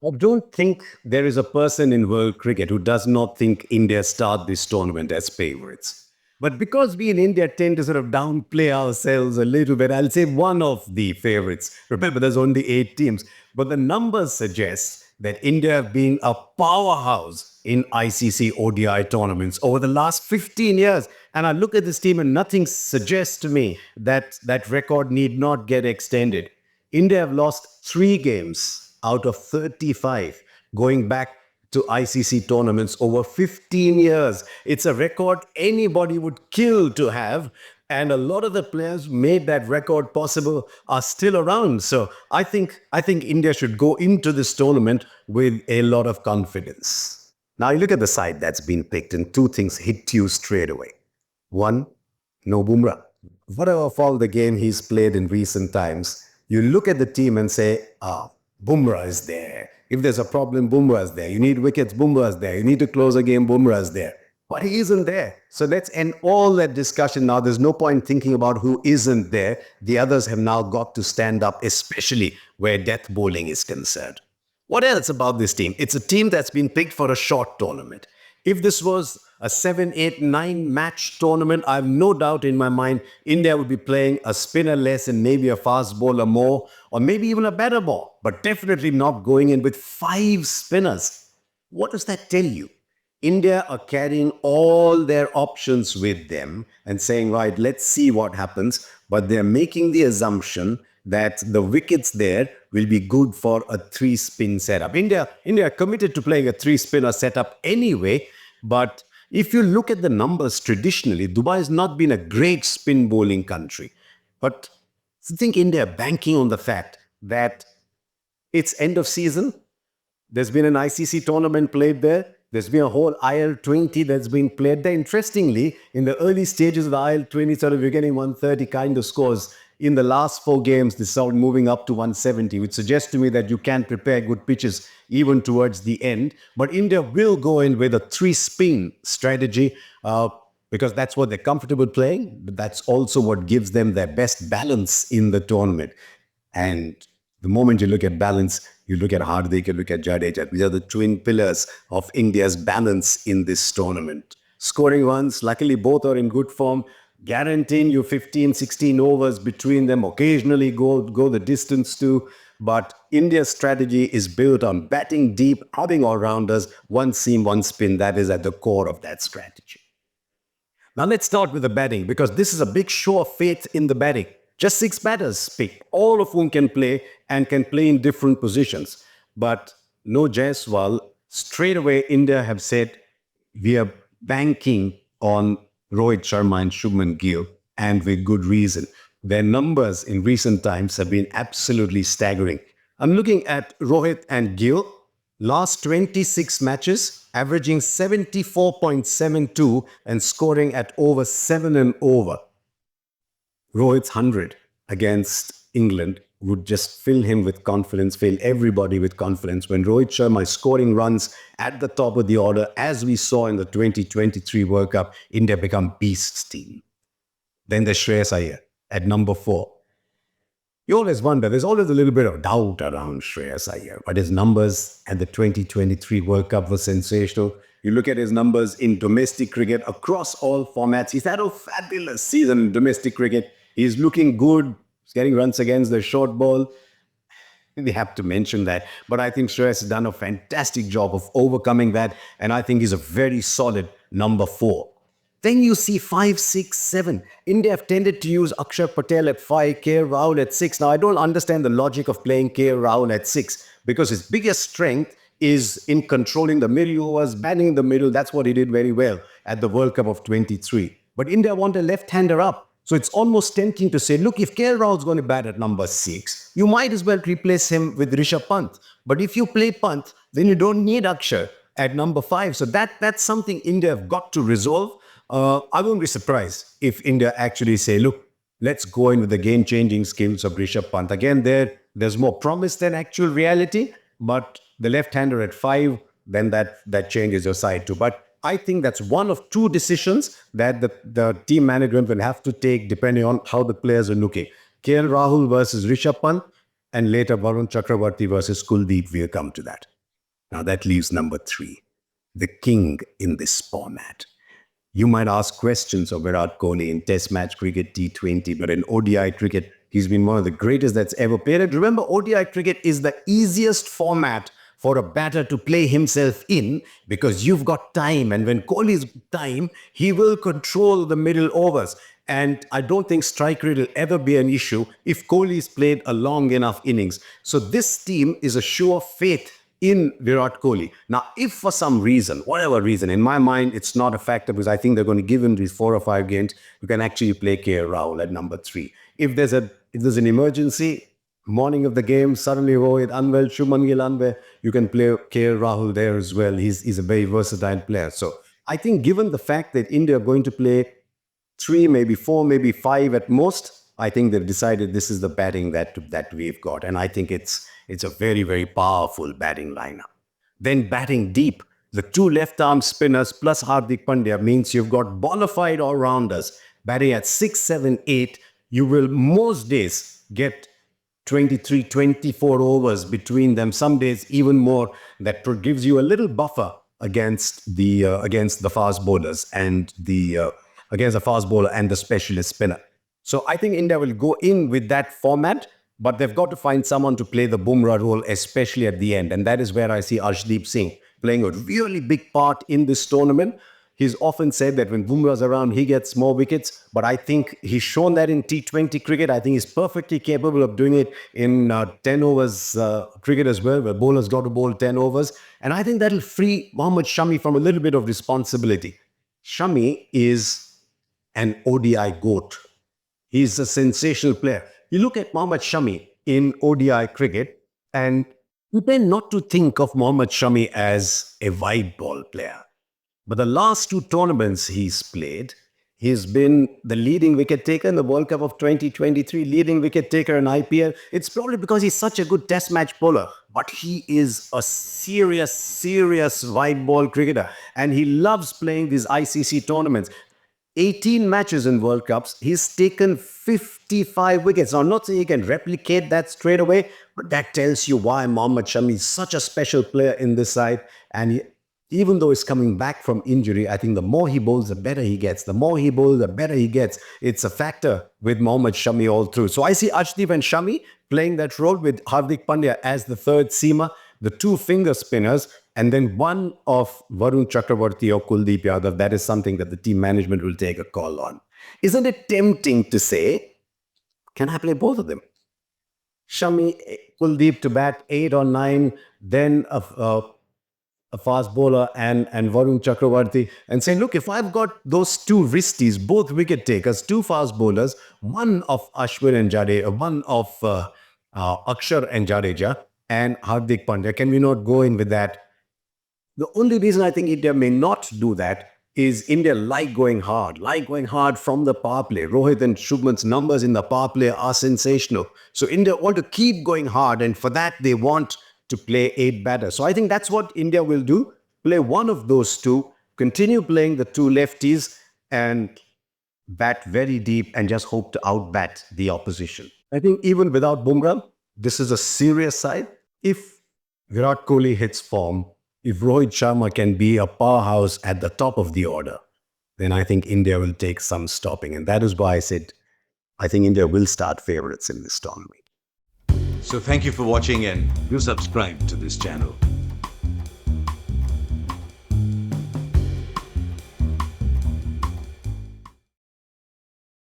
I don't think there is a person in world cricket who does not think India start this tournament as favourites. But because we in India tend to sort of downplay ourselves a little bit, I'll say one of the favourites. Remember, there's only 8 teams. But the numbers suggest that India have been a powerhouse in ICC ODI tournaments over the last 15 years. And I look at this team and nothing suggests to me that that record need not get extended. India have lost 3 games out of 35 going back to ICC tournaments over 15 years. It's a record anybody would kill to have. And a lot of the players who made that record possible are still around. So I think India should go into this tournament with a lot of confidence. Now you look at the side that's been picked and 2 things hit you straight away. One, no Bumrah. Whatever fall the game he's played in recent times, you look at the team and say, Bumrah is there. If there's a problem, Bumrah is there. You need wickets, Bumrah is there. You need to close a game, Bumrah is there. But he isn't there. So let's end all that discussion now. There's no point thinking about who isn't there. The others have now got to stand up, especially where death bowling is concerned. What else about this team? It's a team that's been picked for a short tournament. If this was a 7, 8, 9 match tournament, I have no doubt in my mind India would be playing a spinner less and maybe a fast bowler more, or maybe even a better ball, but definitely not going in with 5 spinners. What does that tell you? India are carrying all their options with them and saying, right, let's see what happens. But they're making the assumption that the wickets there will be good for a 3-spin setup. India are committed to playing a 3-spinner setup anyway. But if you look at the numbers traditionally, Dubai has not been a great spin bowling country. But I think India are banking on the fact that it's end of season. There's been an ICC tournament played there. There's been a whole IL-20 that's been played there. Interestingly, in the early stages of the IL-20, sort of you're getting 130 kind of scores. In the last 4 games, this started moving up to 170, which suggests to me that you can prepare good pitches even towards the end. But India will go in with a 3-spin strategy because that's what they're comfortable playing. But that's also what gives them their best balance in the tournament. And the moment you look at balance, you look at Hardik, you look at Jadeja. These are the twin pillars of India's balance in this tournament. Scoring runs, luckily both are in good form, guaranteeing you 15, 16 overs between them, occasionally go the distance too. But India's strategy is built on batting deep, having all-rounders, one seam, one spin. That is at the core of that strategy. Now let's start with the batting, because this is a big show of faith in the batting. Just 6 batters picked, all of whom can play and can play in different positions. But no Jaiswal. Straight away, India have said, we are banking on Rohit Sharma and Shubman Gill, and with good reason. Their numbers in recent times have been absolutely staggering. I'm looking at Rohit and Gill. Last 26 matches, averaging 74.72 and scoring at over 7 and over. Rohit's 100 against England would just fill him with confidence, fill everybody with confidence. When Rohit Sharma is scoring runs at the top of the order, as we saw in the 2023 World Cup, India become beasts team. Then there's Shreyas Iyer at number 4. You always wonder, there's always a little bit of doubt around Shreyas Iyer, but his numbers at the 2023 World Cup were sensational. You look at his numbers in domestic cricket across all formats. He's had a fabulous season in domestic cricket. He's looking good. He's getting runs against the short ball. We have to mention that. But I think Shreyas has done a fantastic job of overcoming that. And I think he's a very solid number 4. Then you see 5, 6, 7. India have tended to use Akshar Patel at 5, KL Rahul at 6. Now, I don't understand the logic of playing KL Rahul at 6 because his biggest strength is in controlling the middle overs, batting in the middle. That's what he did very well at the World Cup of 23. But India want a left-hander up. So it's almost tempting to say, look, if KL Rahul is going to bat at number 6, you might as well replace him with Rishabh Pant. But if you play Pant, then you don't need Akshar at number 5. So that's something India have got to resolve. I won't be surprised if India actually say, look, let's go in with the game-changing skills of Rishabh Pant. Again, there's more promise than actual reality, but the left-hander at 5, then that changes your side too. But I think that's one of 2 decisions that the team management will have to take depending on how the players are looking. KL Rahul versus Rishabh Pant, and later Varun Chakravarti versus Kuldeep. We'll come to that. Now that leaves number 3, the king in this format. You might ask questions of Virat Kohli in Test match cricket, T20, but in ODI cricket, he's been one of the greatest that's ever played. And remember, ODI cricket is the easiest format for a batter to play himself in because you've got time. And when Kohli's time, he will control the middle overs. And I don't think strike rate will ever be an issue if Kohli's played a long enough innings. So this team is a show of faith in Virat Kohli. Now, if for some reason, whatever reason, in my mind, it's not a factor because I think they're going to give him these 4 or 5 games, you can actually play KL Rahul at number 3. If there's an emergency, morning of the game, suddenly Rohit unwell, Shubman Gill unwell, you can play KL Rahul there as well. He's a very versatile player. So I think given the fact that India are going to play 3, maybe 4, maybe 5 at most, I think they've decided this is the batting that we've got. And I think it's a very, very powerful batting lineup. Then batting deep, the 2 left-arm spinners plus Hardik Pandya means you've got bona-fide all-rounders batting at 6, 7, 8. You will most days get 23, 24 overs between them. Some days even more. That gives you a little buffer against the fast bowlers and against the fast bowler and the specialist spinner. So I think India will go in with that format, but they've got to find someone to play the Bumrah role, especially at the end. And that is where I see Arshdeep Singh playing a really big part in this tournament. He's often said that when Bumrah's around, he gets more wickets. But I think he's shown that in T20 cricket. I think he's perfectly capable of doing it in 10 overs cricket as well, where bowlers got to bowl 10 overs. And I think that'll free Mohammad Shami from a little bit of responsibility. Shami is an ODI GOAT. He's a sensational player. You look at Mohammad Shami in ODI cricket, and you tend not to think of Mohammad Shami as a wide ball player. But the last 2 tournaments he's played, he's been the leading wicket taker in the World Cup of 2023, leading wicket taker in IPL. It's probably because he's such a good test match bowler, but he is a serious wide ball cricketer, and he loves playing these ICC tournaments. 18 matches in World Cups, he's taken 55 wickets. Now, I'm not saying he can replicate that straight away, but that tells you why Mohammad Shami is such a special player in this side. And even though he's coming back from injury, I think the more he bowls, the better he gets. The more he bowls, the better he gets. It's a factor with Mohammad Shami all through. So I see Arshdeep and Shami playing that role with Hardik Pandya as the 3rd seamer, the 2 finger spinners, and then one of Varun Chakravarti or Kuldeep Yadav. That is something that the team management will take a call on. Isn't it tempting to say, can I play both of them? Shami, Kuldeep to bat 8 or 9, then a fast bowler and Varun Chakravarti, and say, look, if I've got those 2 wristies, both wicket takers, 2 fast bowlers, one of Ashwin and Jadeja, one of Akshar and Jadeja, and Hardik Pandya, can we not go in with that? The only reason I think India may not do that is India like going hard from the power play. Rohit and Shubman's numbers in the power play are sensational. So India want to keep going hard, and for that they want to play 8 batters. So I think that's what India will do. Play one of those 2, continue playing the 2 lefties, and bat very deep and just hope to outbat the opposition. I think even without Bumrah, this is a serious side. If Virat Kohli hits form, if Rohit Sharma can be a powerhouse at the top of the order, then I think India will take some stopping. And that is why I said, I think India will start favourites in this tournament. So thank you for watching, and do subscribe to this channel.